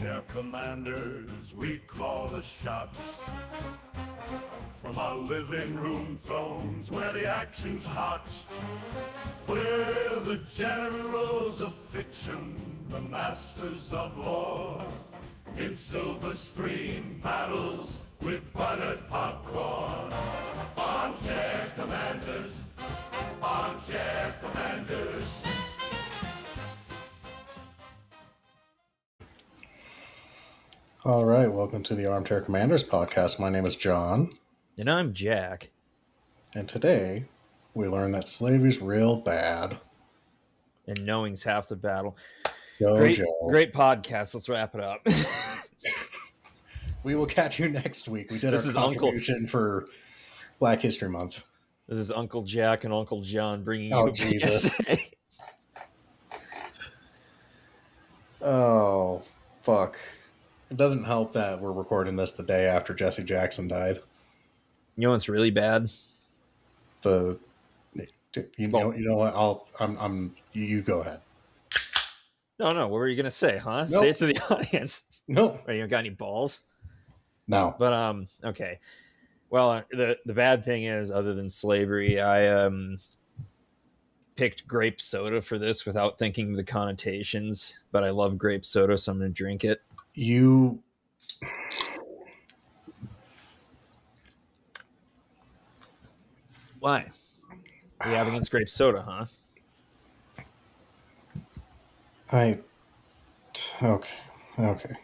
Armchair commanders, we call the shots. From our living room thrones where the action's hot. We're the generals of fiction, the masters of war. In silver screen battles with buttered popcorn. Armchair commanders, armchair commanders. All right, welcome to the Armchair Commanders podcast. My name is John. And I'm Jack. And today, we learn that slavery's real bad. And knowing's half the battle. Go, great, Joe. Great podcast. Let's wrap it up. We will catch you next week. We did our contribution for Black History Month. This is Uncle Jack and Uncle John bringing you Oh, Jesus. Oh, fuck. It doesn't help that we're recording this the day after Jesse Jackson died. You know what's really bad? You know what? You go ahead. No. What were you gonna say, huh? Nope. Say it to the audience. No. You got any balls? No. But okay. Well, the bad thing is, other than slavery, I picked grape soda for this without thinking of the connotations. But I love grape soda, so I'm gonna drink it. Why? What do you have against grape soda, huh? Okay.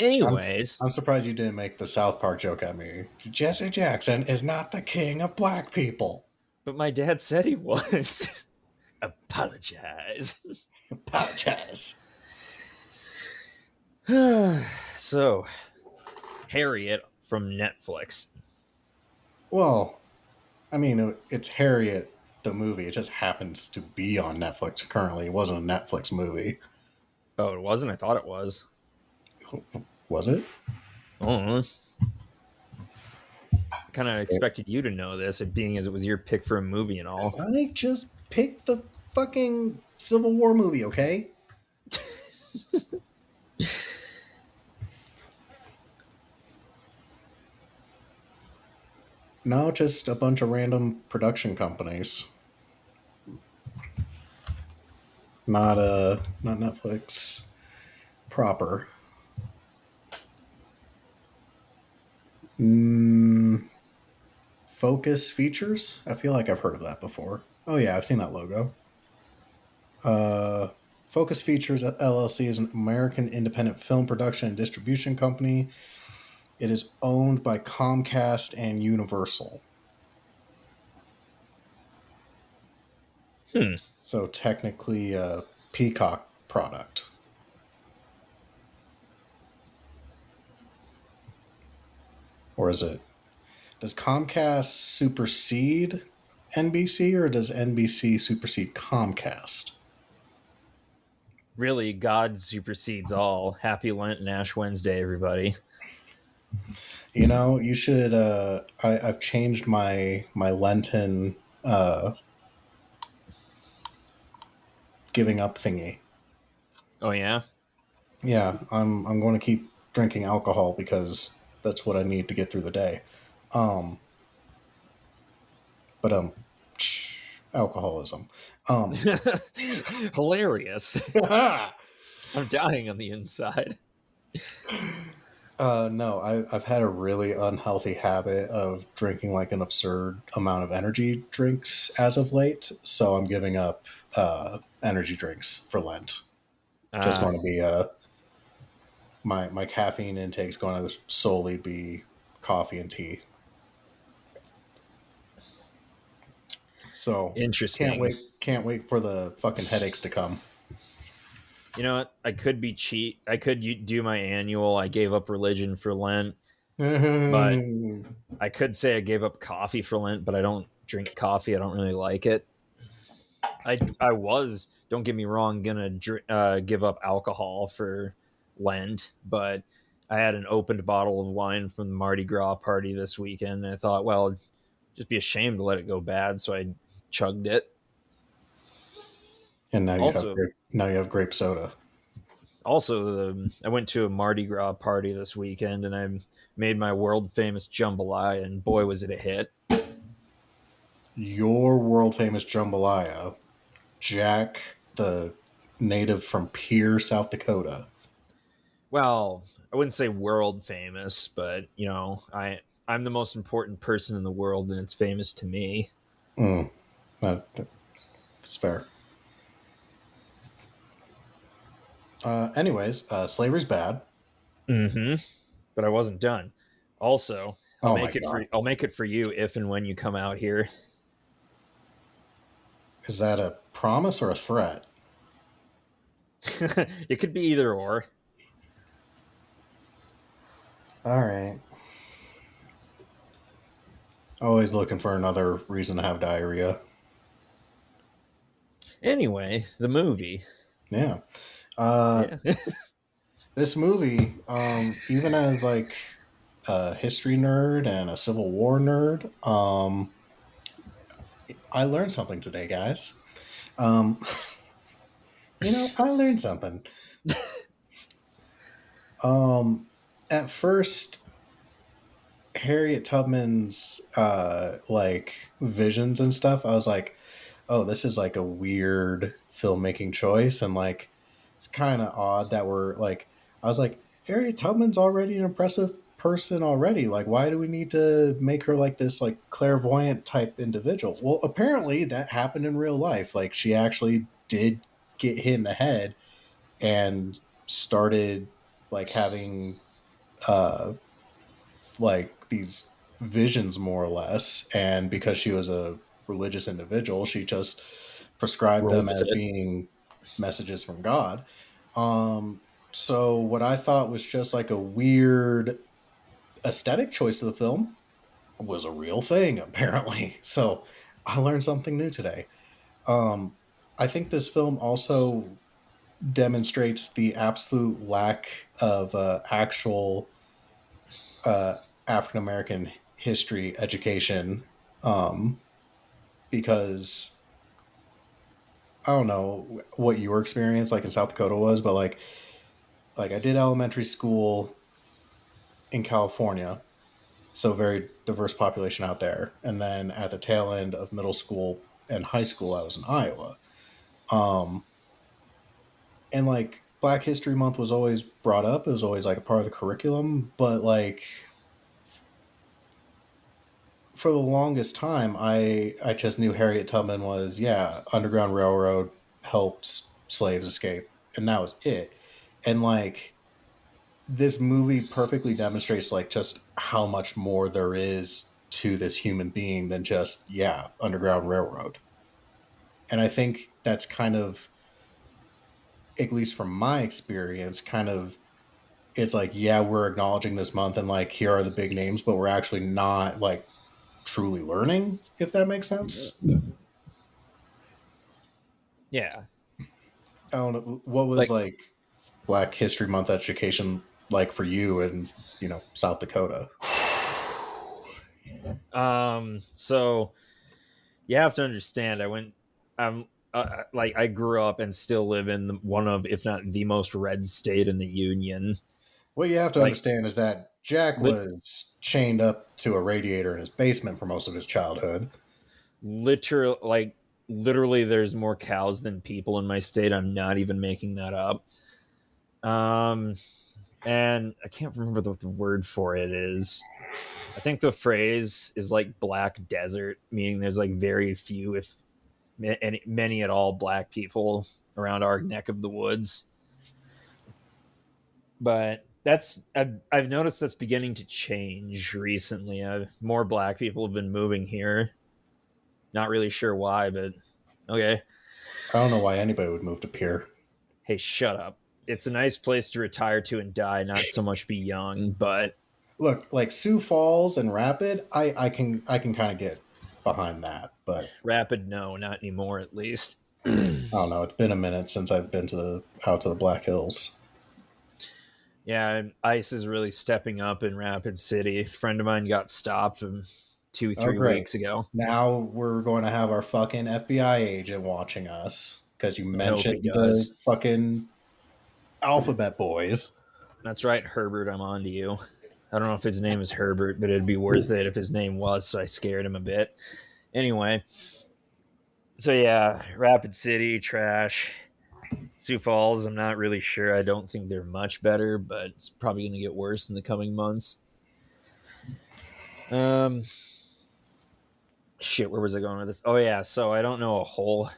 Anyways, I'm surprised you didn't make the South Park joke at me. Jesse Jackson is not the king of black people. but my dad said he was. Apologize. Apologize. So, Harriet from Netflix. Well, I mean, it's Harriet, the movie. It just happens to be on Netflix currently. It wasn't a Netflix movie. Oh, it wasn't? I thought it was. Was it? Oh, I kind of expected you to know this, being as it was your pick for a movie and all. I just picked the fucking Civil War movie, okay? No, just a bunch of random production companies. Not Netflix proper. Focus Features? I feel like I've heard of that before. Oh yeah, I've seen that logo. Focus Features LLC is an American independent film production and distribution company. It is owned by Comcast and Universal. So technically a Peacock product. Or is it? Does Comcast supersede NBC or does NBC supersede Comcast? Really, God supersedes all. Happy Lent and Ash Wednesday, everybody. You know, you should. I've changed my Lenten giving up thingy. Oh yeah. Yeah, I'm going to keep drinking alcohol because that's what I need to get through the day. Alcoholism. Hilarious. I'm dying on the inside. No, I've had a really unhealthy habit of drinking like an absurd amount of energy drinks as of late. So I'm giving up energy drinks for Lent. Just going to be my caffeine intake's going to solely be coffee and tea. So interesting. Can't wait for the fucking headaches to come. You know what? I could be cheat. I could do my annual. I gave up religion for Lent, but I could say I gave up coffee for Lent. But I don't drink coffee. I don't really like it. I was, don't get me wrong, gonna give up alcohol for Lent, but I had an opened bottle of wine from the Mardi Gras party this weekend, and I thought, well, it'd just be a shame to let it go bad, so I chugged it. And now you have grape soda. Also, I went to a Mardi Gras party this weekend, and I made my world famous jambalaya, and boy, was it a hit! Your world famous jambalaya, Jack, the native from Pierre, South Dakota. Well, I wouldn't say world famous, but I'm the most important person in the world, and it's famous to me. That's fair. Anyways, slavery's bad. Mm-hmm. But I wasn't done. Also, Oh my god, I'll make it for you if and when you come out here. is that a promise or a threat? It could be either or. All right. Always looking for another reason to have diarrhea. Anyway, the movie. Yeah. Yeah. This movie, even as like a history nerd and a Civil War nerd, I learned something today, guys. Um, I learned something. At first, Harriet Tubman's like visions and stuff, I was like, oh, this is like a weird filmmaking choice, and like it's kind of odd that we're like, I was like, Harriet Tubman's already an impressive person already. Like, why do we need to make her like this like clairvoyant type individual? Well, apparently that happened in real life. Like, she actually did get hit in the head and started like having uh like these visions more or less, and because she was a religious individual, she just prescribed Roll them with as it. being messages from God. So what I thought was just like a weird aesthetic choice of the film was a real thing apparently. So I learned something new today. I think this film also demonstrates the absolute lack of actual African American history education, um, because I don't know what your experience like in South Dakota was, but like I did elementary school in California, so very diverse population out there, and then at the tail end of middle school and high school, I was in Iowa, um, and like Black History Month was always brought up. It was always like a part of the curriculum, but like for the longest time, I just knew Harriet Tubman was, yeah, Underground Railroad helped slaves escape, and that was it. And like this movie perfectly demonstrates like just how much more there is to this human being than just, yeah, Underground Railroad. And I think that's kind of, at least from my experience, kind of, it's like, yeah, we're acknowledging this month and like here are the big names, but we're actually not like truly learning, if that makes sense. Yeah. I don't know what was Like, like Black History Month education like for you in South Dakota. so you have to understand, I'm like I grew up and still live in one of, if not the most red state in the union. What you have to Like, understand is that Jack lit, was chained up to a radiator in his basement for most of his childhood. literally, there's more cows than people in my state. I'm not even making that up. Um, and I can't remember what the word for it is. I think the phrase is like black desert, meaning there's like very few, if many at all, black people around our neck of the woods. But I've noticed that's beginning to change recently. More black people have been moving here. Not really sure why, but okay. I don't know why anybody would move to Pierre. Hey, shut up. It's a nice place to retire to and die, not so much be young, but Look, like Sioux Falls and Rapid, I can kind of get behind that, but Rapid, no, not anymore at least. I don't know. It's been a minute since I've been out to the Black Hills. Yeah, ICE is really stepping up in Rapid City. A friend of mine got stopped two, Oh, 3 weeks great. ago. Now we're going to have our fucking FBI agent watching us because you I hope he mentioned the does. fucking Alphabet Boys. That's right, Herbert, I'm on to you. I don't know if his name is Herbert, but it'd be worth it if his name was, so I scared him a bit. Anyway, so yeah, Rapid City, trash. Sioux Falls, I'm not really sure. I don't think they're much better, but it's probably going to get worse in the coming months. Um, Shit, where was I going with this? Oh yeah, so I don't know a whole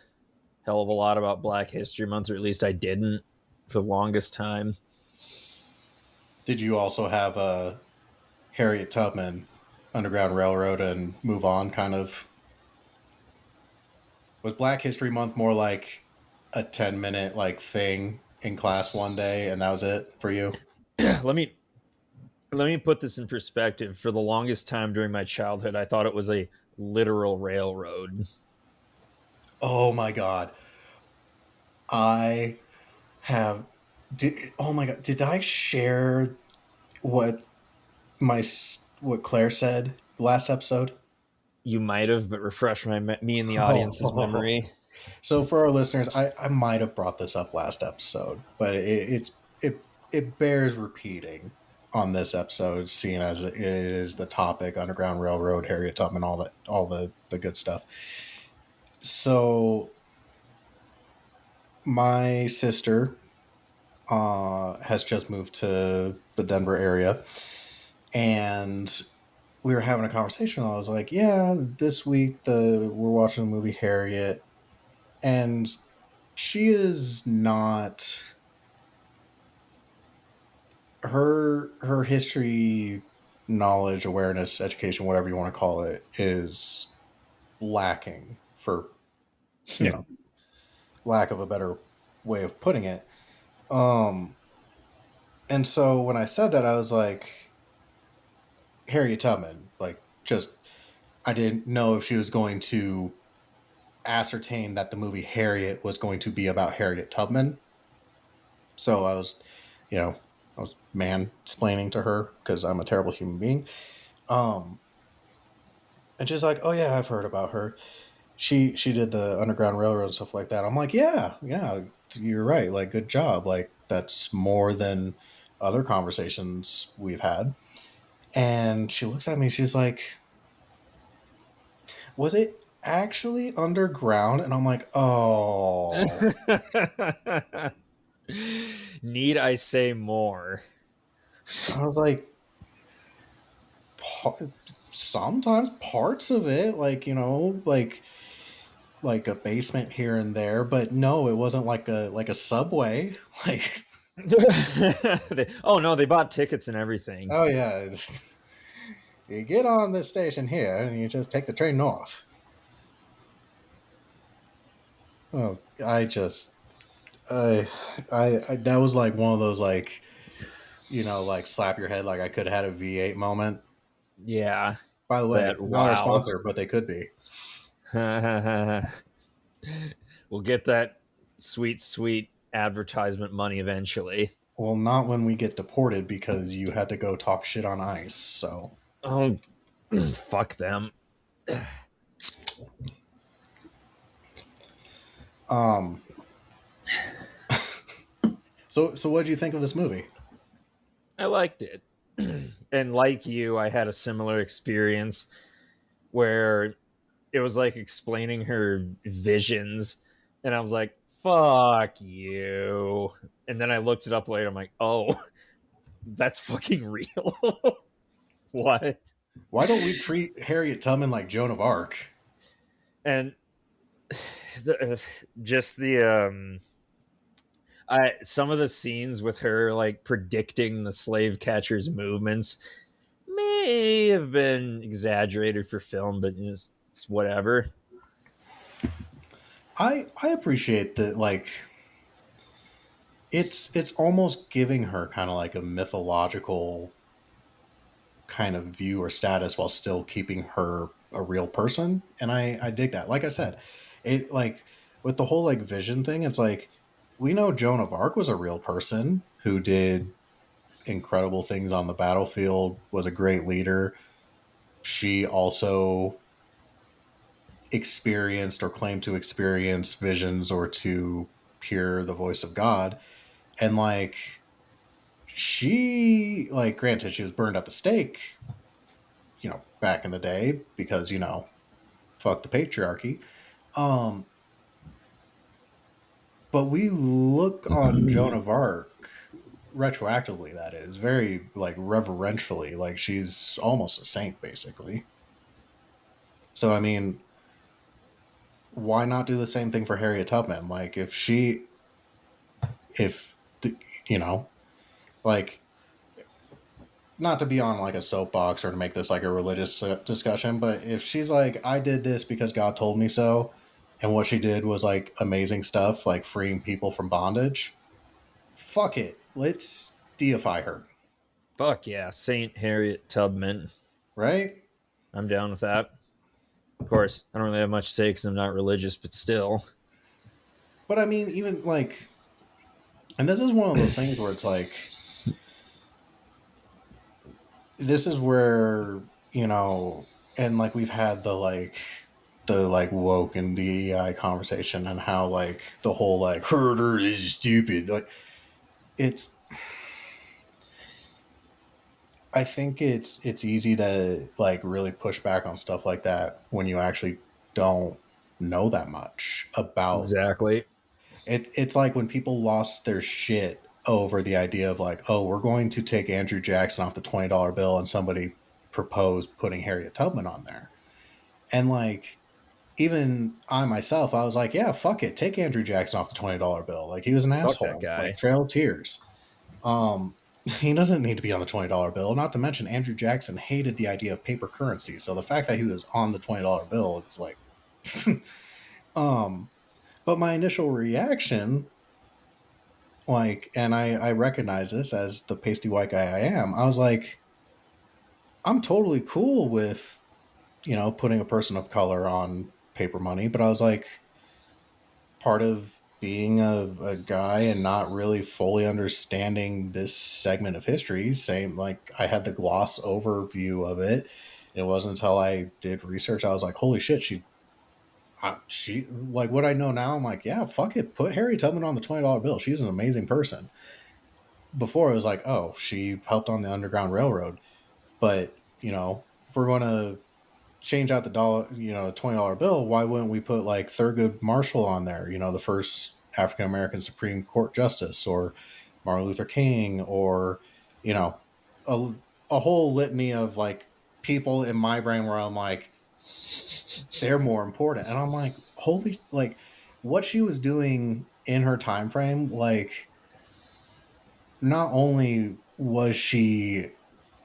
hell of a lot about Black History Month, or at least I didn't for the longest time. Did you also have a Harriet Tubman Underground Railroad and move on kind of? Was Black History Month more like a 10-minute like thing in class one day and that was it for you? let me let me put this in perspective. For the longest time during my childhood, I thought it was a literal railroad. Oh my god. I have oh my god, did I share what my what Claire said last episode? You might have, but refresh me and the audience's memory. So for our listeners, I might have brought this up last episode, but it bears repeating on this episode, seeing as it is the topic: Underground Railroad, Harriet Tubman, all the good stuff. So my sister has just moved to the Denver area, and we were having a conversation. I was like, "Yeah, this week we're watching the movie Harriet," and she is not her history knowledge, awareness, education, whatever you want to call it, is lacking, for you know, lack of a better way of putting it. And so when I said that, I was like, Harriet Tubman, like, just I didn't know if she was going to ascertain that the movie Harriet was going to be about Harriet Tubman. So I was, you know, I was mansplaining to her because I'm a terrible human being. Um, and she's like, "Oh yeah, I've heard about her. She did the Underground Railroad and stuff like that." I'm like, "Yeah, yeah, you're right. Like, good job. Like, that's more than other conversations we've had." And she looks at me. She's like, "Was it actually underground?" And I'm like, "Oh." Need I say more? I was like, sometimes parts of it, like, like a basement here and there, but no, it wasn't like a subway. Like, Oh no, they bought tickets and everything. oh yeah, you get on this station here and you just take the train north. Oh, I that was like one of those, like, like slap your head like I could have had a V8 moment. Yeah, By the way, that not our wow. sponsor, but they could be. We'll get that sweet, sweet advertisement money eventually. Well, not when we get deported because you had to go talk shit on ice. So, Oh, fuck them. um, so what did you think of this movie? I liked it. And like you, I had a similar experience where it was like explaining her visions, and I was like, fuck you. And then I looked it up later. I'm like, oh, that's fucking real. What? Why don't we treat Harriet Tubman like Joan of Arc? And just the some of the scenes with her like predicting the slave catcher's movements may have been exaggerated for film, but it's whatever. I appreciate that. Like, it's almost giving her kind of like a mythological kind of view or status while still keeping her a real person, and I dig that. Like I said, it, like, with the whole like vision thing, it's like, we know Joan of Arc was a real person who did incredible things on the battlefield, was a great leader. She also experienced or claimed to experience visions or to hear the voice of God. And like she, like, granted, she was burned at the stake, back in the day because, fuck the patriarchy. Um, but we look on Joan of Arc retroactively, that is, very, like, reverentially, like she's almost a saint, basically. So, I mean, why not do the same thing for Harriet Tubman? Like, if, you know, like, not to be on like a soapbox or to make this like a religious discussion, but if she's like, I did this because God told me so, and what she did was like amazing stuff, like freeing people from bondage, fuck it. Let's deify her, Fuck yeah, Saint Harriet Tubman. right? I'm down with that. Of course, I don't really have much to say because I'm not religious, but still. But I mean, even like, and this is one of those things where it's like, this is where, and like we've had the woke and DEI conversation and how like the whole like herder is stupid. Like it's I think it's easy to like really push back on stuff like that when you actually don't know that much about Exactly. it. It's like when people lost their shit over the idea of like, oh, we're going to take Andrew Jackson off the $20 bill, and somebody proposed putting Harriet Tubman on there. And like even I myself, I was like, yeah, fuck it, take Andrew Jackson off the $20 bill. Like he was an Fuck that asshole, guy. like Trail of Tears. He doesn't need to be on the $20 bill. Not to mention, Andrew Jackson hated the idea of paper currency. So the fact that he was on the $20 bill, it's like, um. But my initial reaction, like, and I recognize this as the pasty white guy I am. I was like, I'm totally cool with, putting a person of color on paper money, but I was like, part of being a guy and not really fully understanding this segment of history. Same, like I had the gloss overview of it. It wasn't until I did research I was like, holy shit, she like what I know now. I'm like, yeah, fuck it, put Harry Tubman on the $20 bill. She's an amazing person. Before it was like, oh, she helped on the Underground Railroad, but if we're going to change out the dollar, $20 bill, why wouldn't we put like Thurgood Marshall on there? The first African American Supreme Court justice, or Martin Luther King, or you know, a, a whole litany of like people in my brain where I'm like, they're more important, and I'm like, holy, like what she was doing in her time frame, like not only was she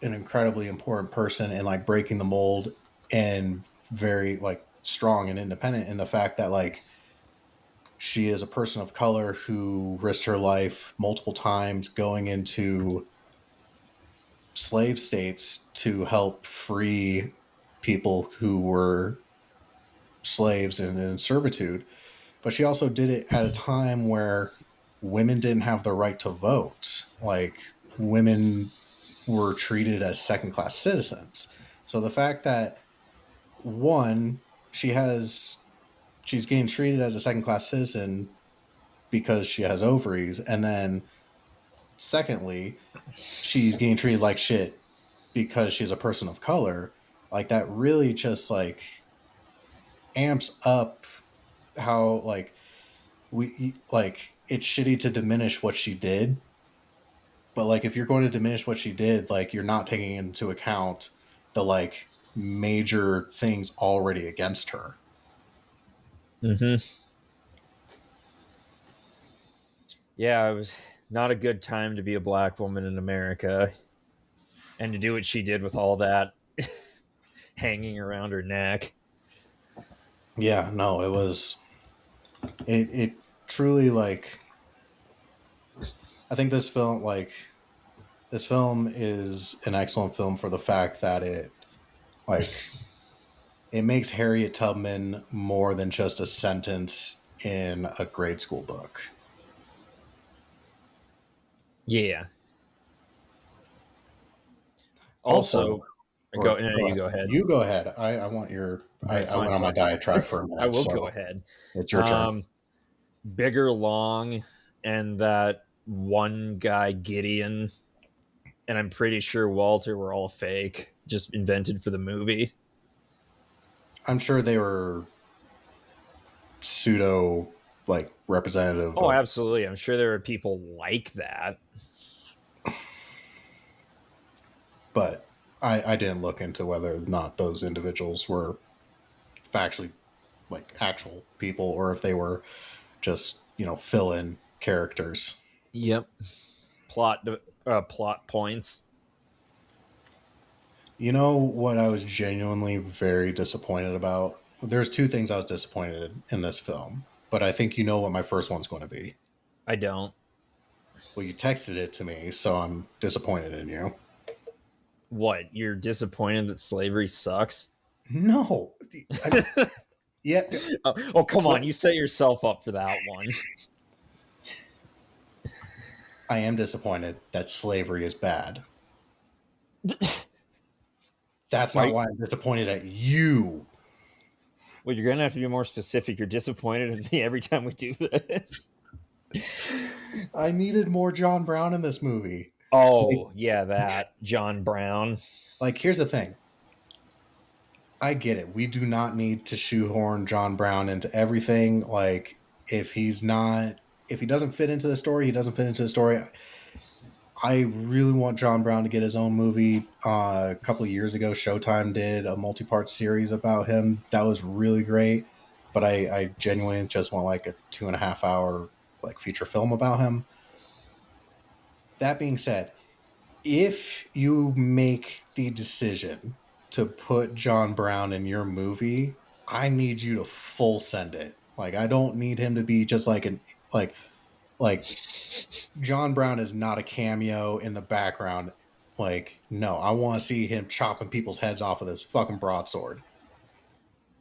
an incredibly important person in like breaking the mold and very like strong and independent in the fact that like she is a person of color who risked her life multiple times going into slave states to help free people who were slaves and in servitude. But she also did it at a time where women didn't have the right to vote. Like women were treated as second class citizens. So the fact that one, she's getting treated as a second class citizen because she has ovaries, and then secondly, she's getting treated like shit because she's a person of color, like that really just like amps up how like we like it's shitty to diminish what she did, but like if you're going to diminish what she did, like you're not taking into account the like major things already against her. Mm-hmm. Yeah, it was not a good time to be a black woman in America, and to do what she did with all that hanging around her neck. Yeah, no, it truly like I think this film is an excellent film for the fact that like it makes Harriet Tubman more than just a sentence in a grade school book. Yeah. Also, Also, go. No, you go ahead. You go ahead. I want your. Right, I went on my diatribe for a minute. I will so go ahead. It's your turn. Bigger, long, and that one guy, Gideon, and I'm pretty sure Walter were all fake, just invented for the movie. I'm sure they were pseudo like representative Oh, of, absolutely. I'm sure there are people like that. but I didn't look into whether or not those individuals were factually like actual people or if they were just, fill in characters. Yep. Plot points. You know what I was genuinely very disappointed about? There's two things I was disappointed in this film, but I think you know what my first one's going to be. I don't. Well, you texted it to me, so I'm disappointed in you. What? You're disappointed that slavery sucks? No. Yeah. Oh, come on. You set yourself up for that one. I am disappointed that slavery is bad. That's not Right? why I'm disappointed at you. Well, you're going to have to be more specific. You're disappointed in me every time we do this. I needed more John Brown in this movie. Oh, yeah, that. John Brown. Like, here's the thing. I get it. We do not need to shoehorn John Brown into everything. Like, if he doesn't fit into the story, he doesn't fit into the story. I really want John Brown to get his own movie. A couple of years ago, Showtime did a multi-part series about him. That was really great. But I genuinely just want like a 2.5 hour like feature film about him. That being said, if you make the decision to put John Brown in your movie, I need you to full send it. Like, I don't need him to be just like like John Brown is not a cameo in the background. Like, no, I want to see him chopping people's heads off with his fucking broadsword.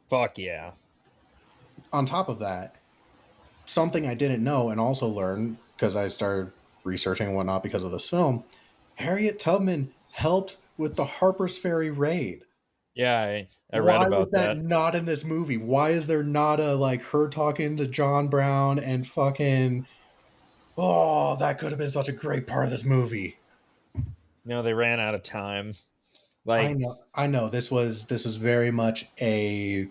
Fuck yeah. On top of that, something I didn't know and also learned because I started researching and whatnot because of this film, Harriet Tubman helped with the Harper's Ferry raid. Yeah, I read Why about was that that. not in this movie? Why is there not a like her talking to John Brown and fucking, oh, that could have been such a great part of this movie. No, they ran out of time. I Like, know, I know. This was very much a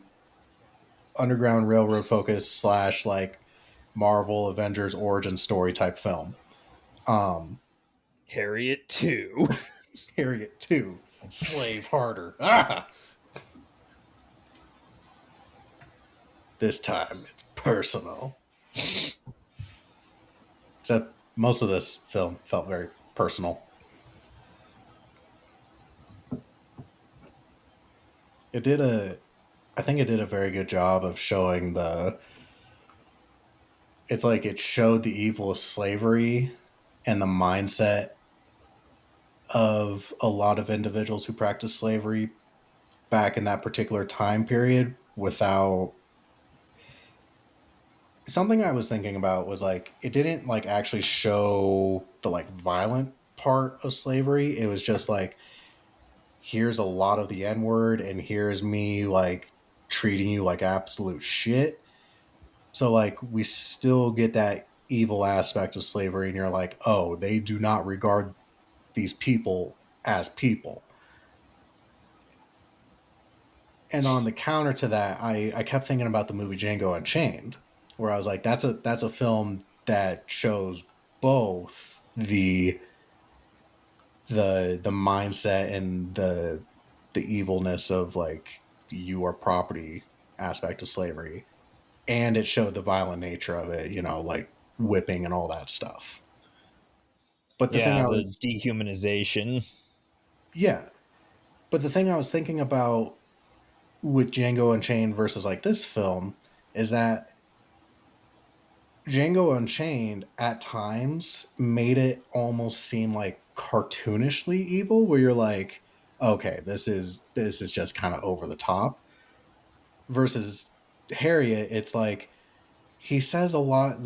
Underground Railroad focus slash like Marvel Avengers origin story type film. Harriet 2. Harriet 2, slave harder. Ah! This time it's personal. Except most of this film felt very personal. I think it did a very good job of showing it's like it showed the evil of slavery and the mindset of a lot of individuals who practiced slavery back in that particular time period without. Something I was thinking about was like it didn't like actually show the like violent part of slavery. It was just like, here's a lot of the N word and here's me like treating you like absolute shit. So like we still get that evil aspect of slavery and you're like, oh, they do not regard these people as people. And on the counter to that, I kept thinking about the movie Django Unchained, where I was like, that's a film that shows both the mindset and the evilness of like you are property aspect of slavery, and it showed the violent nature of it, like whipping and all that stuff. But the thing Yeah, I the was dehumanization. yeah, but the thing I was thinking about with Django Unchained versus like this film is that Django Unchained at times made it almost seem like cartoonishly evil, where you're like, okay, this is just kind of over the top. Versus Harriet, it's like he says a lot.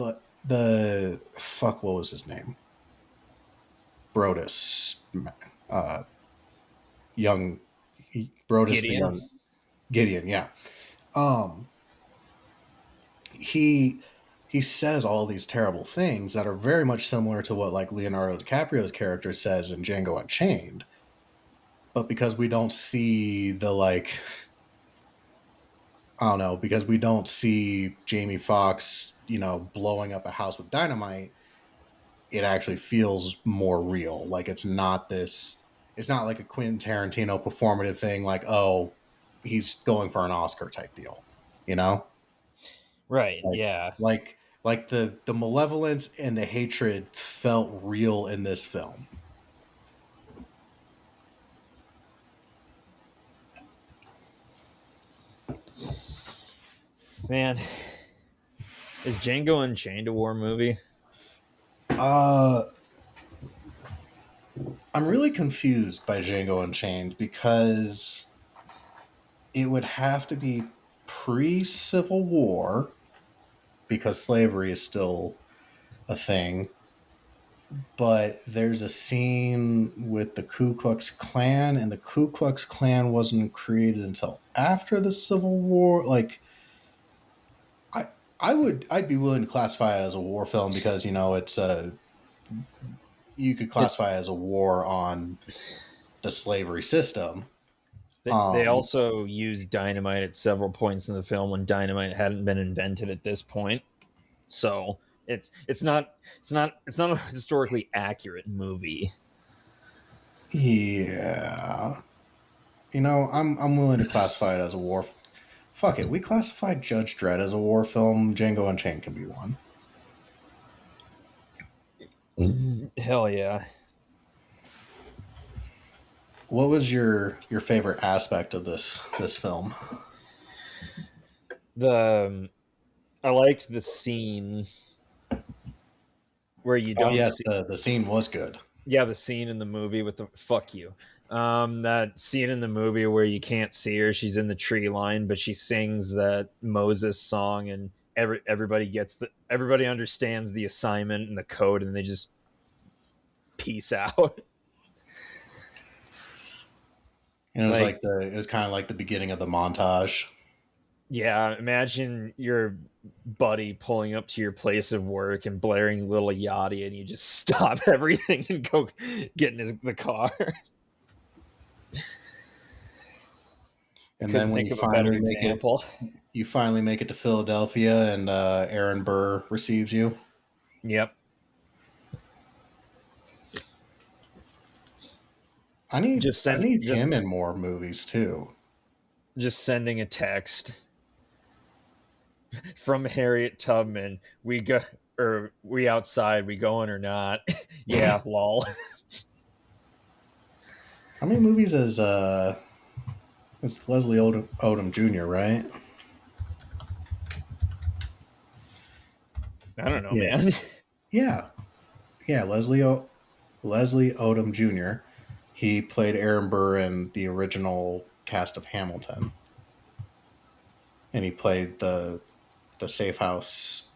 The fuck, what was his name? Brodus, uh, young Brodus the Gideon. young Gideon. Yeah, he he says all these terrible things that are very much similar to what like Leonardo DiCaprio's character says in Django Unchained. But because we don't see the like, I don't know, because we don't see Jamie Foxx, blowing up a house with dynamite, it actually feels more real. Like it's not like a Quentin Tarantino performative thing. Like, oh, he's going for an Oscar type deal, you know? Right. Like, Yeah. like the malevolence and the hatred felt real in this film. Man, is Django Unchained a war movie? Uh, I'm really confused by Django Unchained because it would have to be pre Civil War because slavery is still a thing. But there's a scene with the Ku Klux Klan, and the Ku Klux Klan wasn't created until after the Civil War. Like, I, I'd be willing to classify it as a war film because it's you could It, classify it as a war on the slavery system. they Um, also used dynamite at several points in the film when dynamite hadn't been invented at this point. So it's not a historically accurate movie. yeah, I'm willing to classify it as a war. Fuck it, we classified Judge Dredd as a war film. Django Unchained can be one. Hell yeah. What was your favorite aspect of this film? I liked the scene where you Oh don't yes, see. the scene was good. Yeah, the scene in the movie with the fuck you. That scene in the movie where you can't see her, she's in the tree line, but she sings that Moses song, and everybody understands the assignment and the code, and they just peace out. And Like, it was kind of like the beginning of the montage. yeah, imagine your buddy pulling up to your place of work and blaring Little Yachty, and you just stop everything and go get in the car. And Couldn't then when think of a better example. you finally make it to Philadelphia, and Aaron Burr receives you. Yep. I need him in more movies too. Just sending a text from Harriet Tubman. We outside. We going or not? Yeah, lol. How many movies is it's Leslie Odom Jr., right? I don't know, Yeah, man. yeah, yeah. Leslie Odom Jr. He played Aaron Burr in the original cast of Hamilton, and he played the safe house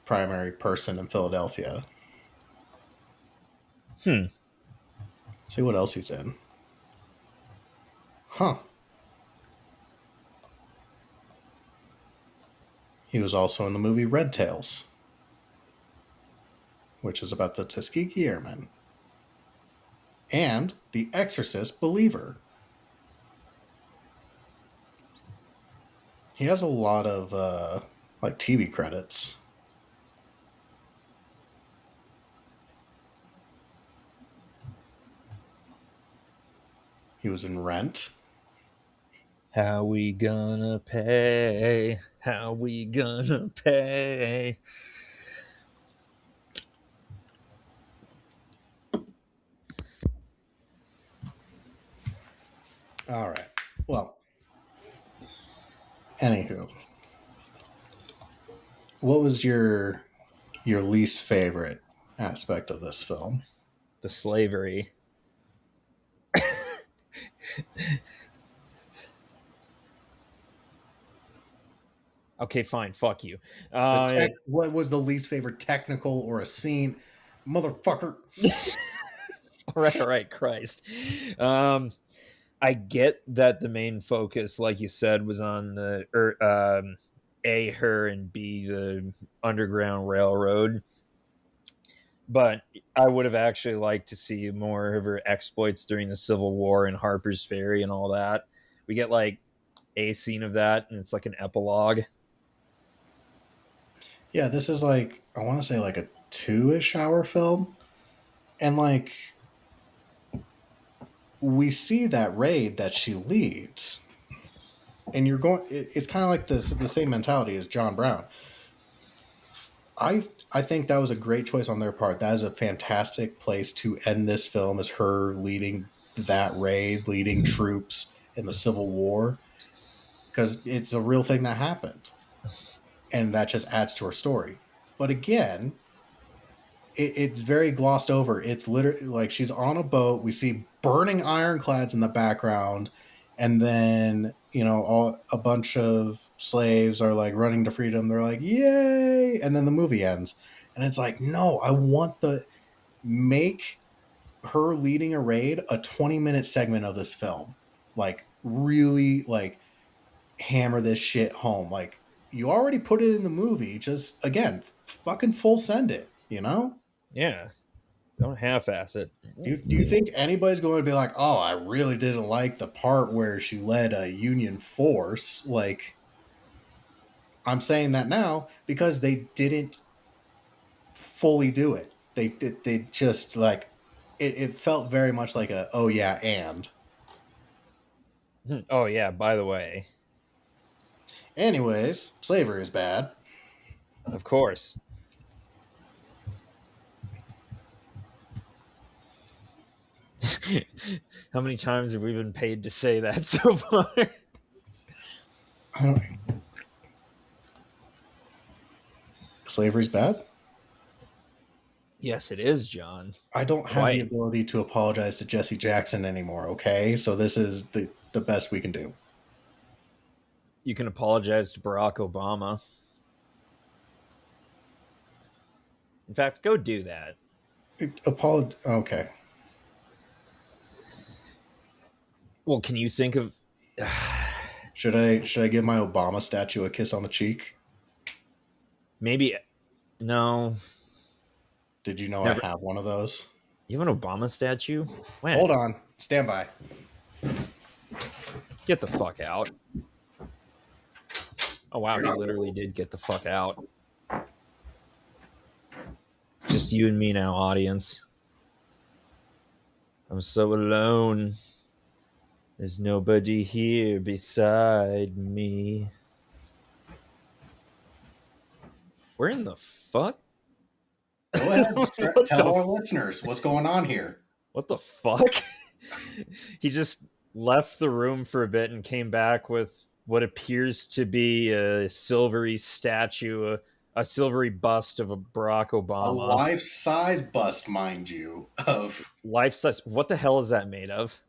primary person in Philadelphia. See what else he's in. Huh. He was also in the movie Red Tails, which is about the Tuskegee Airmen, and The Exorcist Believer. He has a lot of like TV credits. He was in Rent. How we gonna pay? How we gonna pay? All right. Well, anywho, what was your least favorite aspect of this film? The slavery. Okay, fine. Fuck you. What was the least favorite technical or a scene, motherfucker? All right, Christ. I get that the main focus, like you said, was on the A, her, and B, the Underground Railroad. But I would have actually liked to see more of her exploits during the Civil War and Harper's Ferry and all that. We get like a scene of that, and it's like an epilogue. Yeah, this is like, I want to say like a 2-ish hour film. And like, we see that raid that she leads. And you're going, it's kind of like this, the same mentality as John Brown. I think that was a great choice on their part. That is a fantastic place to end this film, is her leading that raid, leading troops in the Civil War, because it's a real thing that happened, and that just adds to her story. But again, it's very glossed over. It's literally like she's on a boat. We see burning ironclads in the background, and then a bunch of slaves are like running to freedom. They're like, "Yay!" And then the movie ends, and it's like, no, I want the make her leading a raid a 20-minute segment of this film. Like, really, like, hammer this shit home. Like, you already put it in the movie. Just again, fucking full send it. Yeah, don't half-ass it. Do you think anybody's going to be like, oh, I really didn't like the part where she led a Union force? Like, I'm saying that now because they didn't fully do it. They just like it felt very much like a, oh yeah, and Oh yeah, by the way, anyways, slavery is bad. of course. How many times have we been paid to say that so far? I don't. Slavery's bad. Yes, it is, John. I don't have the ability to apologize to Jesse Jackson anymore. Okay, so this is the best we can do. You can apologize to Barack Obama. In fact, go do that. Okay. Well, can you think of? Should I give my Obama statue a kiss on the cheek? Maybe. No. Did you know Never. I have one of those? You have an Obama statue? When? Hold on. Stand by. Get the fuck out. Oh, wow. He literally did get the fuck out. Just you and me now, audience. I'm so alone. There's nobody here beside me. Where in the fuck? Go ahead. Tell our listeners what's going on here. What the fuck? He just left the room for a bit and came back with what appears to be a silvery statue, a silvery bust of a Barack Obama. A life-size bust, mind you, of... Life-size? What the hell is that made of?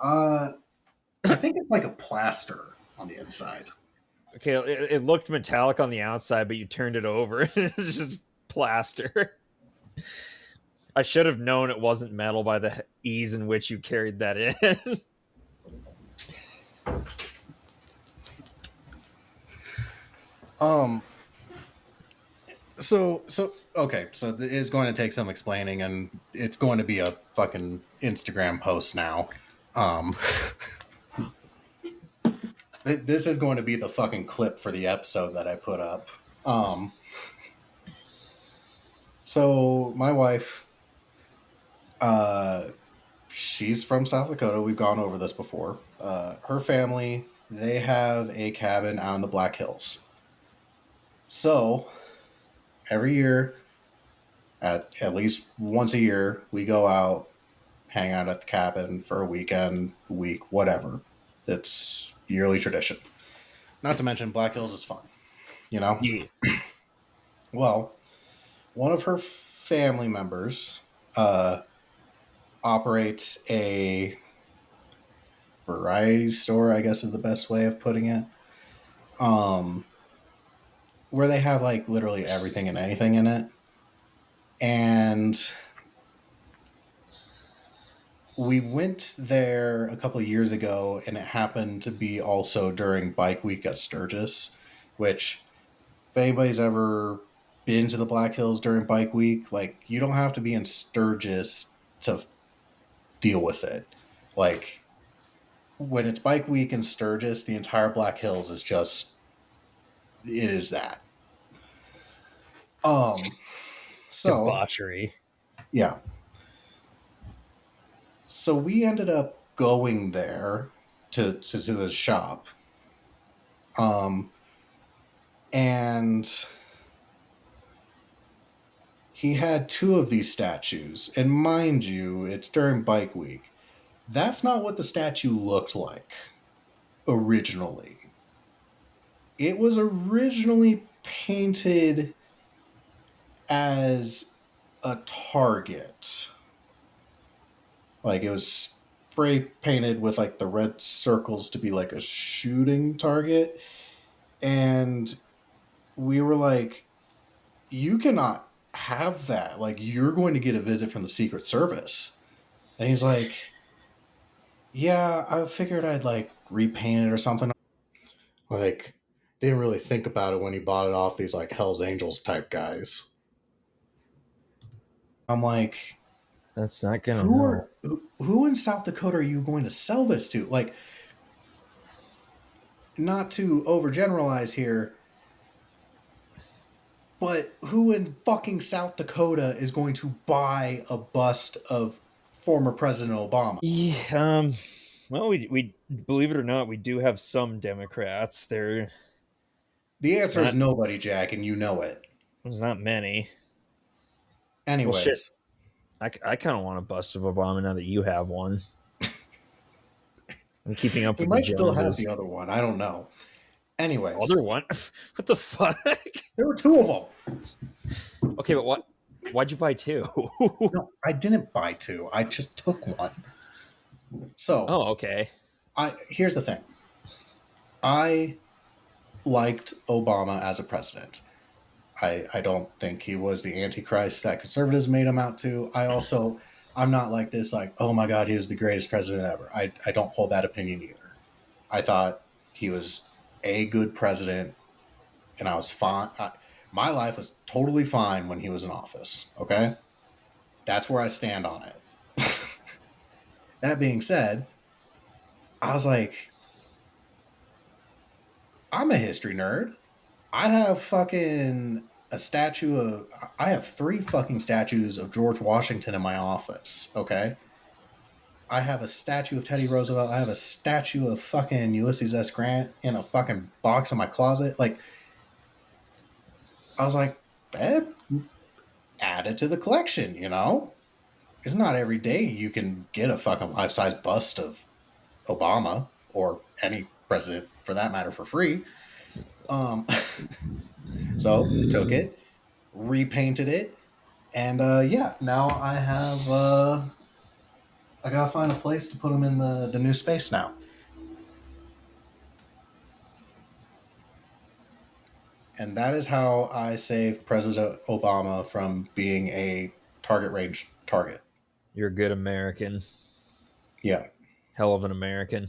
I think it's like a plaster on the inside. Okay, it looked metallic on the outside, but you turned it over. It's just plaster. I should have known it wasn't metal by the ease in which you carried that in. So okay, so it is going to take some explaining, and it's going to be a fucking Instagram post now. This is going to be the fucking clip for the episode that I put up. So my wife, she's from South Dakota. We've gone over this before. Her family, they have a cabin out in the Black Hills. So every year, at least once a year, we go out, hang out at the cabin for a weekend, week, whatever. That's yearly tradition. Not to mention Black Hills is fun, Yeah. Well, one of her family members operates a variety store, I guess is the best way of putting it. Where they have like literally everything and anything in it. And we went there a couple of years ago, and it happened to be also during Bike Week at Sturgis. which if anybody's ever been to the Black Hills during Bike Week, like you don't have to be in Sturgis to deal with it. Like when it's Bike Week in Sturgis, the entire Black Hills is just it is that. Um so Debauchery. yeah. So we ended up going there to the shop. Um and he had two of these statues. And mind you, it's during Bike Week. That's not what the statue looked like originally. It was originally painted as a target. Like it was spray painted with like the red circles to be like a shooting target. And we were like, you cannot have that. Like you're going to get a visit from the Secret Service. And he's like, yeah, I figured I'd like repaint it or something. Like, didn't really think about it when he bought it off these like Hell's Angels type guys. I'm like, That's not gonna know. who in South Dakota are you going to sell this to? Like, not to overgeneralize here, but who in fucking South Dakota is going to buy a bust of former President Obama? Yeah, well, we believe it or not, we do have some Democrats. The answer is Not nobody, Jack, and you know it. there's not many. Well, shit. Anyways, I kind of want a bust of Obama now that you have one. I'm keeping up he with the might still have Joneses. the other one. I don't know. Anyways, Other one? What the fuck? there were two of them. Okay, but what? Why'd you buy two? No, I didn't buy two. I just took one. So, Oh, okay. here's the thing. I liked Obama as a president. I don't think he was the antichrist that conservatives made him out to. I'm not like this, like, oh my God, he was the greatest president ever. I don't hold that opinion either. I thought he was a good president, and I was fine. My life was totally fine when he was in office. Okay, that's where I stand on it. That being said, I was like, I'm a history nerd. I have fucking a statue of. I have three fucking statues of George Washington in my office. Okay, I have a statue of Teddy Roosevelt. I have a statue of fucking Ulysses S. Grant in a fucking box in my closet. Like, I was like, add it to the collection. You know, it's not every day you can get a fucking life size bust of Obama or any president for that matter for free. Um, so took it, repainted it, and yeah, now I have. I gotta find a place to put them in the new space now. And that is how I saved President Obama from being a target range target. You're a good American. Yeah. Hell of an American.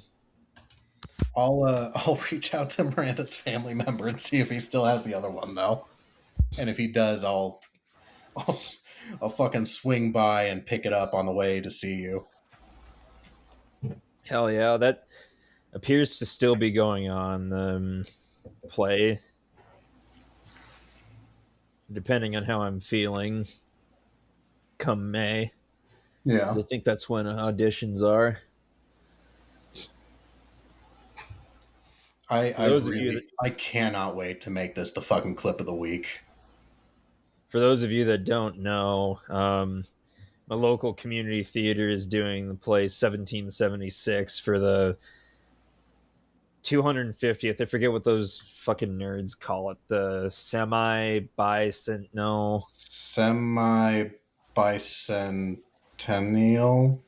I'll reach out to Miranda's family member and see if he still has the other one though. And if he does, I'll, I'll fucking swing by and pick it up on the way to see you. Hell yeah, that appears to still be going on. Play, depending on how I'm feeling, come May. Yeah. 'Cause I think that's when auditions are. I cannot wait to make this the fucking clip of the week. For those of you that don't know, my local community theater is doing the play 1776 for the 250th. I forget what those fucking nerds call it. The semi-bicentennial. Semi-bicentennial?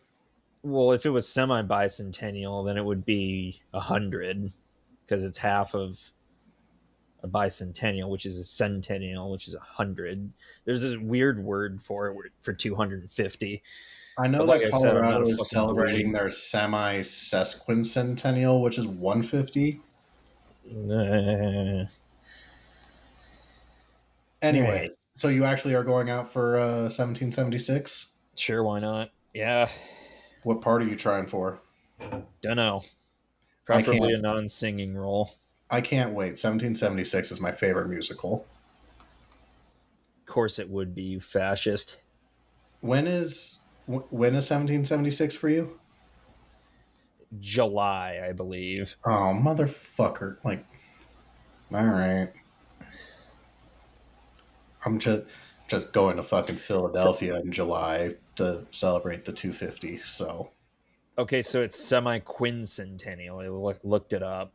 Well, if it was semi-bicentennial, then it would be 100 because it's half of a bicentennial, which is a centennial, which is 100. There's this weird word for it for 250. I know But that like I said, I'm not Colorado a is fucking celebrating dweeb. their semi-sesquicentennial, which is 150. Anyway, Right. so you actually are going out for 1776? Sure, why not? Yeah. What part are you trying for? Don't know. I Preferably can't. a non-singing role. I can't wait. 1776 is my favorite musical. Of course it would be, you fascist. When is 1776 for you? July, I believe. Oh, motherfucker! Like, all right, I'm just going to fucking So, Philadelphia in July to celebrate the 250. So okay, so it's semi-quincentennial. I looked it up.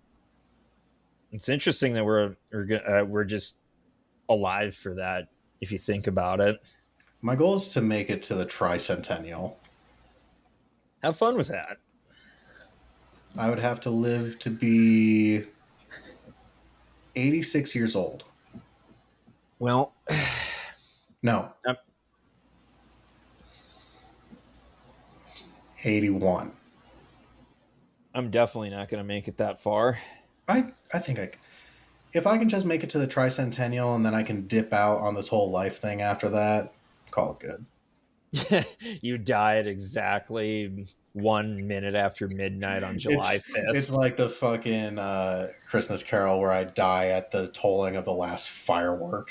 It's interesting that we're just alive for that, if you think about it. my goal is to make it to the tricentennial. Have fun with that. I would have to live to be 86 years old. Well, No, I'm, 81. I'm definitely not going to make it that far. I think if I can just make it to the tricentennial and then I can dip out on this whole life thing after that, call it good. You die at exactly 1 minute after midnight on July It's 5th. like the fucking Christmas Carol where I die at the tolling of the last firework.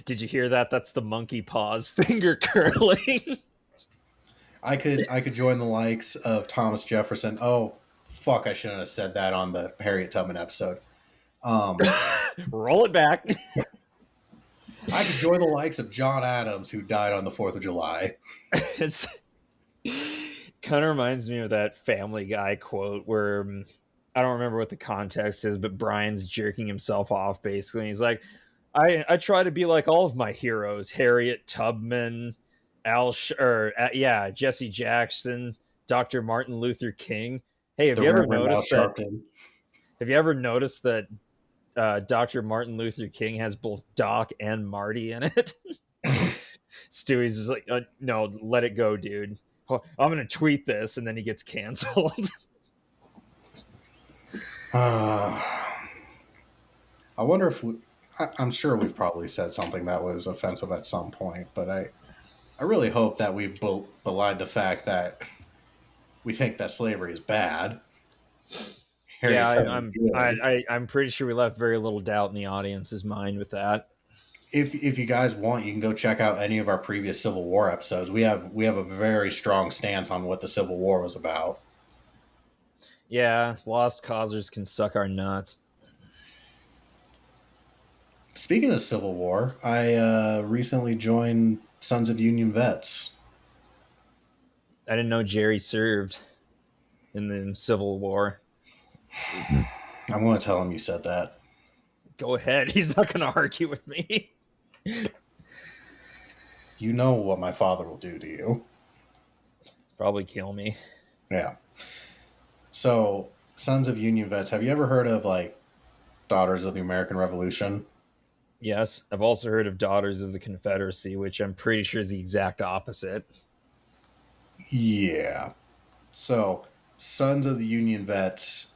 Did you hear that? That's the monkey paws finger curling. I could join the likes of Thomas Jefferson. Oh fuck! I shouldn't have said that on the Harriet Tubman episode. Roll it back. I could join the likes of John Adams, who died on the 4th of July. It's kind of reminds me of that Family Guy quote where I don't remember what the context is, but Brian's jerking himself off basically. He's like, I try to be like all of my heroes: Harriet Tubman, Jesse Jackson, Dr. Martin Luther King. Hey, The Reverend Al Sharpton. have you ever noticed that Dr. Martin Luther King has both Doc and Marty in it? Stewie's just like, no, let it go, dude. I'm going to tweet this, and then he gets canceled. I wonder if I'm sure we've probably said something that was offensive at some point, but I really hope that we've belied the fact that we think that slavery is bad. Yeah, I'm pretty sure we left very little doubt in the audience's mind with that. If you guys want, you can go check out any of our previous Civil War episodes. We have a very strong stance on what the Civil War was about. Yeah, lost causers can suck our nuts. Speaking of Civil War, I recently joined Sons of Union Vets. I didn't know Jerry served in the Civil War. I'm going to tell him you said that. Go ahead. He's not going to argue with me. You know what my father will do to you. Probably kill me. Yeah. So, Sons of Union Vets, have you ever heard of, like, Daughters of the American Revolution? Yes. I've also heard of Daughters of the Confederacy, which I'm pretty sure is the exact opposite. Yeah. So, Sons of the Union Vets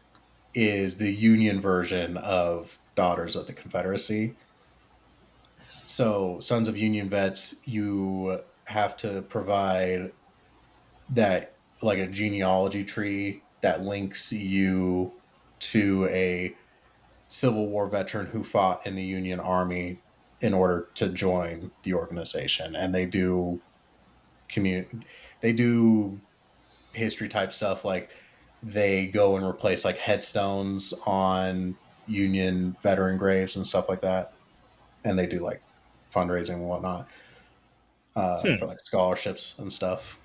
is the Union version of Daughters of the Confederacy. So, Sons of Union Vets, you have to provide that, like, a genealogy tree that links you to a Civil War veteran who fought in the Union Army in order to join the organization. And they do history type stuff, like they go and replace like headstones on Union veteran graves and stuff like that. And they do like fundraising and whatnot for like scholarships and stuff.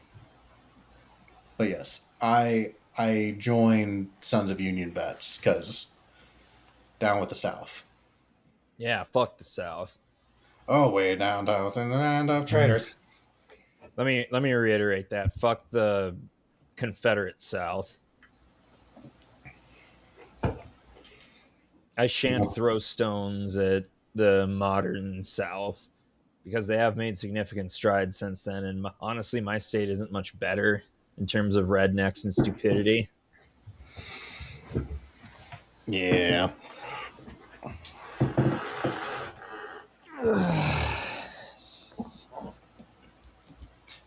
But yes, I joined Sons of Union Vets because down with the South. Yeah, fuck the South. Oh, way down south in the land of traitors. Let me reiterate that. Fuck the Confederate South. I shan't throw stones at the modern South because they have made significant strides since then. And honestly, my state isn't much better in terms of rednecks and stupidity. Yeah.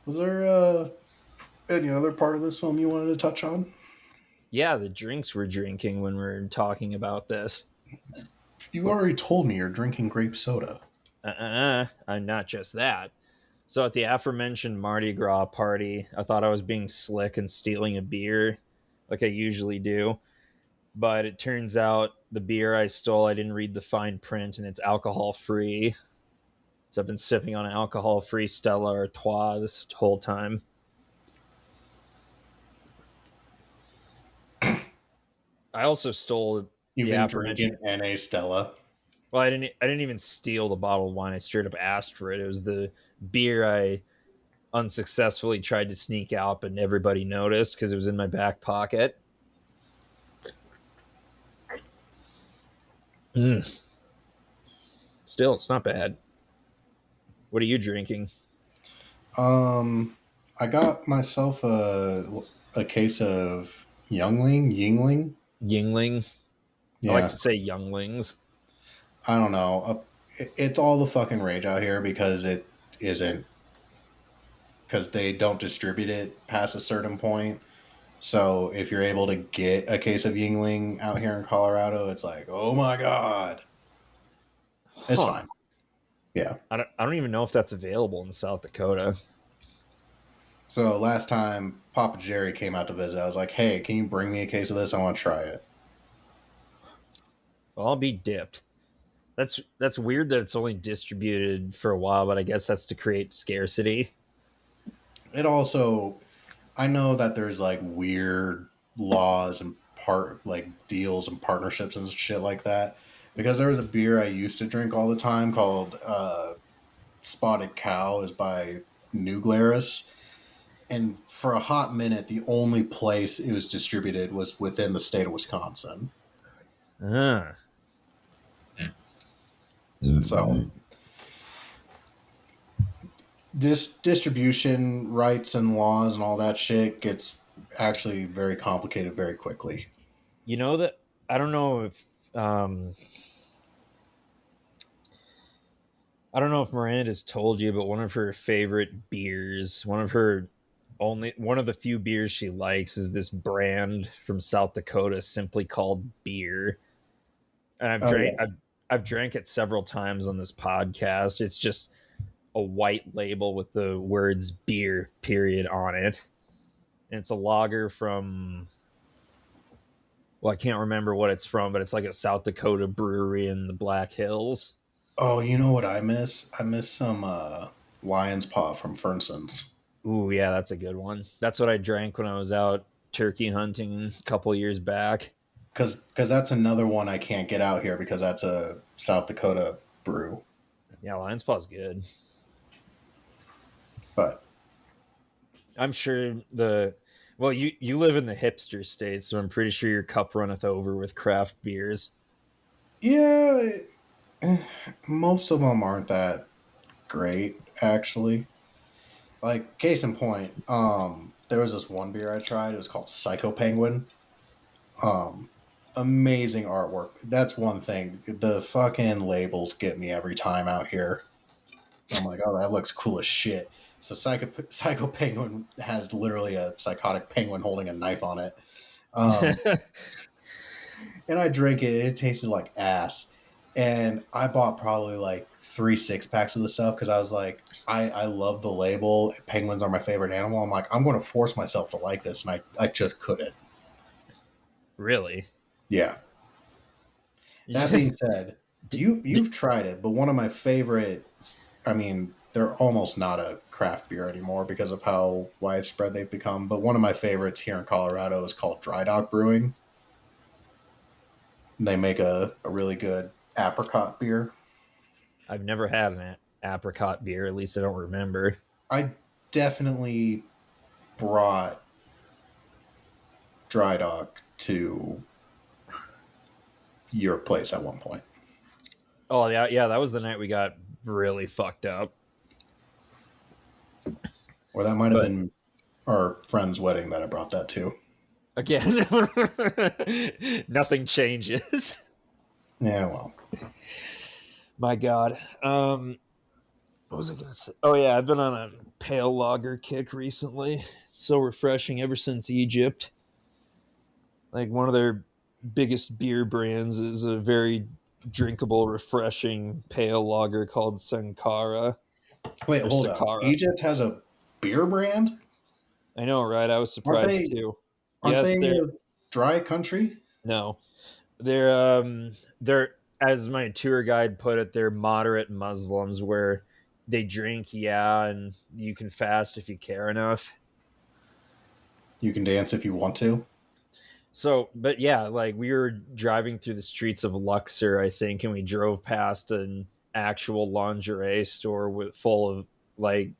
Was there any other part of this film you wanted to touch on? Yeah, the drinks we're drinking when we're talking about this. You already told me you're drinking grape soda. I'm not just that. So at the aforementioned Mardi Gras party, I thought I was being slick and stealing a beer, like I usually do. But it turns out the beer I stole, I didn't read the fine print, and it's alcohol free. So I've been sipping on alcohol free Stella Artois this whole time. I also stole You've the been aforementioned. drinking NA Stella. Well, I didn't even steal the bottle of wine. I straight up asked for it. It was the beer I unsuccessfully tried to sneak out, but everybody noticed because it was in my back pocket. Still, it's not bad. What are you drinking? I got myself a case of Yingling. Yingling. I like Yeah, to say younglings. I don't know. It's all the fucking rage out here because it isn't, because they don't distribute it past a certain point. So if you're able to get a case of Yingling out here in Colorado, it's like, oh my god, it's Huh. fine. Yeah. I don't even know if that's available in South Dakota. So last time Papa Jerry came out to visit, I was like, hey, can you bring me a case of this? I want to try it. Well, I'll be dipped. That's weird that it's only distributed for a while, but I guess that's to create scarcity. It also, I know that there's like weird laws and like deals and partnerships and shit like that. Because there was a beer I used to drink all the time called Spotted Cow, is by New Glarus. And for a hot minute, the only place it was distributed was within the state of Wisconsin. Ah. So this distribution rights and laws and all that shit gets actually very complicated very quickly. You know that I don't know if I don't know if Miranda's told you, but one of her favorite beers, one of the few beers she likes is this brand from South Dakota simply called Beer. And Oh yeah. I've drank it several times on this podcast. It's just a white label with the words beer period on it. And it's a lager from, well, I can't remember what it's from, but it's like a South Dakota brewery in the Black Hills. Oh, you know what I miss? I miss some lion's paw from Fernson's. Ooh, yeah, that's a good one. That's what I drank when I was out turkey hunting a couple years back. Because that's another one I can't get out here because that's a South Dakota brew. Yeah, Lion's Paw's good. But I'm sure you live in the hipster state, so I'm pretty sure your cup runneth over with craft beers. yeah, most of them aren't that great, actually. Like, case in point, there was this one beer I tried. It was called Psycho Penguin. Amazing artwork. That's one thing. The fucking labels get me every time out here. I'm like, oh, that looks cool as shit. So Psycho Penguin has literally a psychotic penguin holding a knife on it. And I drank it, and it tasted like ass. And I bought probably like 3 6-packs of the stuff because I was like, I love the label. Penguins are my favorite animal. I'm like, I'm going to force myself to like this, and I just couldn't. Really? Yeah. That being said, you've tried it, but one of my favorite, I mean, they're almost not a craft beer anymore because of how widespread they've become. But one of my favorites here in Colorado is called Dry Dock Brewing. They make a really good apricot beer. I've never had an apricot beer, at least I don't remember. I definitely brought Dry Dock to your place at one point. Oh yeah, that was the night we got really fucked up. Or that might have been our friend's wedding that I brought that to. Again, nothing changes. Yeah, well. My God. What was I going to say? Oh, yeah, I've been on a pale lager kick recently. So refreshing ever since Egypt. Like, one of their biggest beer brands is a very drinkable, refreshing pale lager called Sankara Wait, or hold up. Sakara. Egypt has a beer brand? I know, right? I was Aren't surprised they too. aren't Yes, they they're a dry country? no, they're as my tour guide put it, they're moderate Muslims where they drink, yeah, and you can fast if you care enough. You can dance if you want to. So, but yeah, like we were driving through the streets of Luxor, I think, and we drove past an actual lingerie store with full of like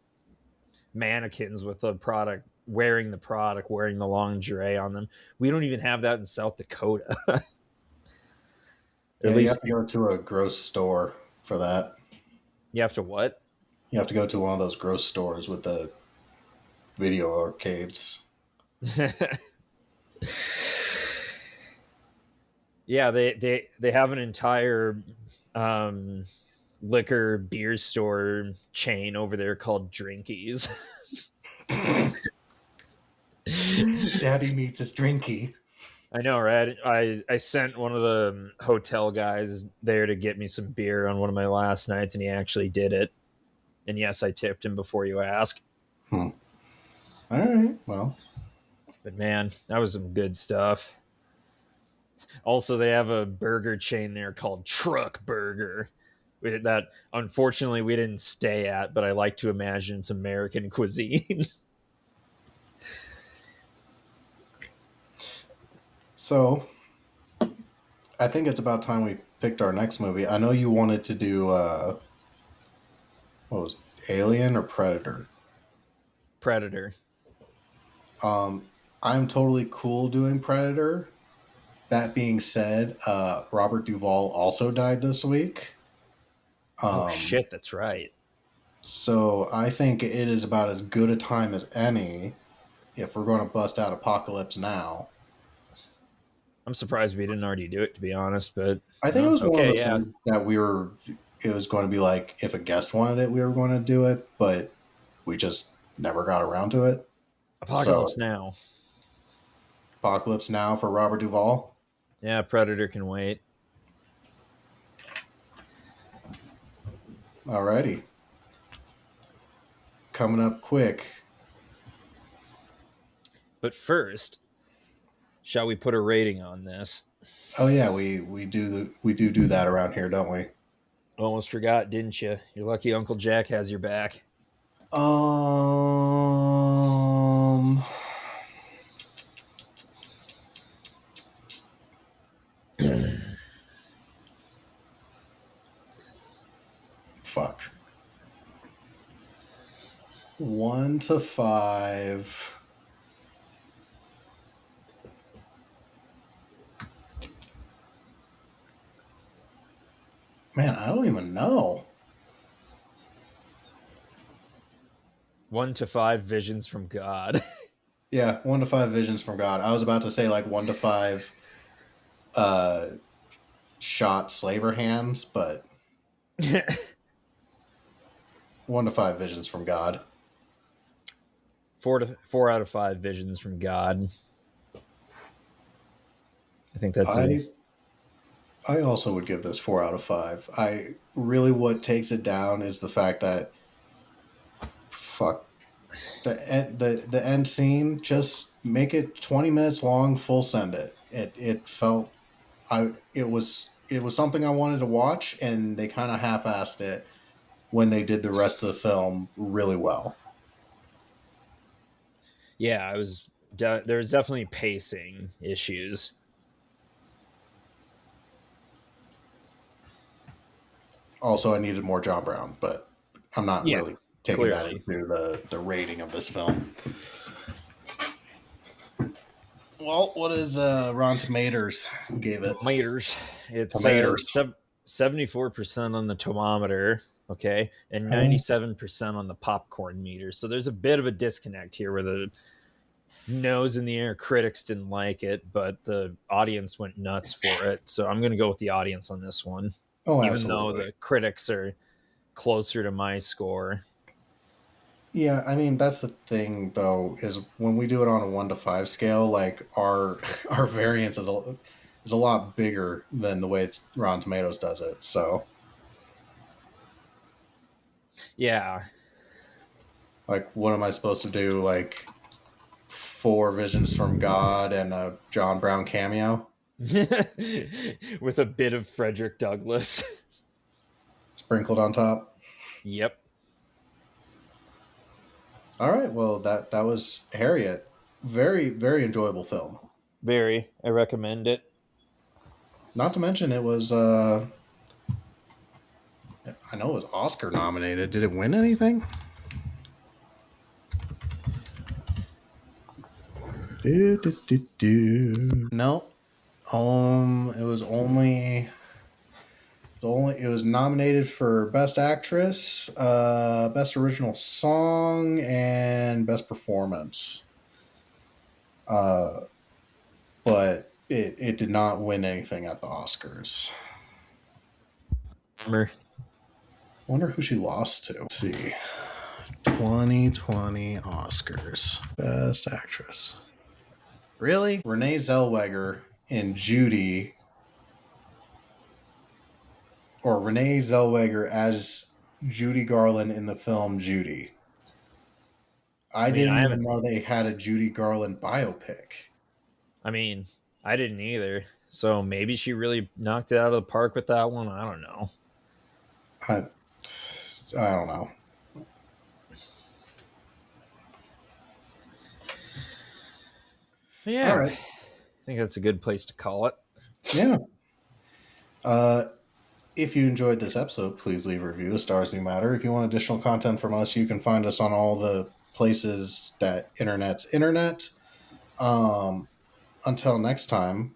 mannequins with the product wearing the lingerie on them. We don't even have that in South Dakota. Or Yeah, at you have least to go to a gross store for that. you have to what? You have to go to one of those gross stores with the video arcades. Yeah, they have an entire um, liquor beer store chain over there called Drinkies. Daddy needs his drinky. I know, right? I sent one of the hotel guys there to get me some beer on one of my last nights, and he actually did it. And yes, I tipped him before you ask. All right. Well, But man, that was some good stuff. Also, they have a burger chain there called Truck Burger that unfortunately we didn't stay at, but I like to imagine it's American cuisine. so I think it's about time we picked our next movie. I know you wanted to do what was it, Alien or Predator? Predator. I'm totally cool doing Predator. That being said, Robert Duvall also died this week. Oh shit, that's right. So I think it is about as good a time as any if we're going to bust out Apocalypse Now. I'm surprised we didn't already do it, to be honest. But I think it was one of okay, those yeah. things that it was going to be like, if a guest wanted it, we were going to do it, but we just never got around to it. Apocalypse So, Now. Apocalypse Now for Robert Duvall. Yeah, Predator can wait. Alrighty. Coming up quick. But first, shall we put a rating on this? Oh yeah, we do that around here, don't we? Almost forgot, didn't you? You're lucky Uncle Jack has your back. Um Fuck. 1 to 5. Man, I don't even know. 1 to 5 visions from God. Yeah, 1 to 5 visions from God. I was about to say like 1 to 5 shot slaver hands, but 1 to 5 visions from God. 4 out of 5 visions from God. I think that's I also would give this 4 out of 5. I really, what takes it down is the fact that fuck the end scene, just make it 20 minutes long, full send it. It felt it was something I wanted to watch, and they kind of half-assed it when they did the rest of the film really well. Yeah, there was definitely pacing issues. Also, I needed more John Brown, but I'm not really taking clearly that into the rating of this film. Well, what is Rotten Tomatoes gave it? Tomatoes. It Tomatoes. says 74% on the tomometer, okay, and 97% on the popcorn meter. So there's a bit of a disconnect here where the nose in the air critics didn't like it, but the audience went nuts for it. So I'm going to go with the audience on this one. Oh, even though absolutely. the critics are closer to my score. Yeah, I mean that's the thing though, is when we do it on a 1 to 5 scale, like our our variance is a lot bigger than the way Rotten Tomatoes does it. So Yeah. like, what am I supposed to do? Like 4 visions from God and a John Brown cameo With a bit of Frederick Douglass. sprinkled on top. Yep. All right, well that was Harriet. Very enjoyable film. Very. I recommend it. Not to mention it was I know it was Oscar nominated. Did it win anything? No. It was it was nominated for Best Actress, Best Original Song, and Best Performance. But it did not win anything at the Oscars. Bummer. Wonder who she lost to. Let's see. 2020 Oscars. Best Actress. Really? Renee Zellweger in Judy, or Renee Zellweger as Judy Garland in the film Judy. I I mean, didn't I even haven't. know they had a Judy Garland biopic. I mean, I didn't either. So maybe she really knocked it out of the park with that one. I don't know. I, I don't know. Yeah. All right. I think that's a good place to call it. Yeah. If you enjoyed this episode, please leave a review. The stars do matter. If you want additional content from us, you can find us on all the places that internet's internet. Until next time,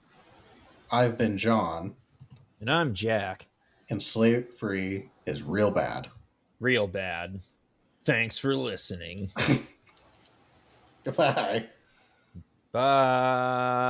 I've been John, And I'm Jack. and slavery is real bad. Real bad. Thanks for listening. Goodbye. Bye.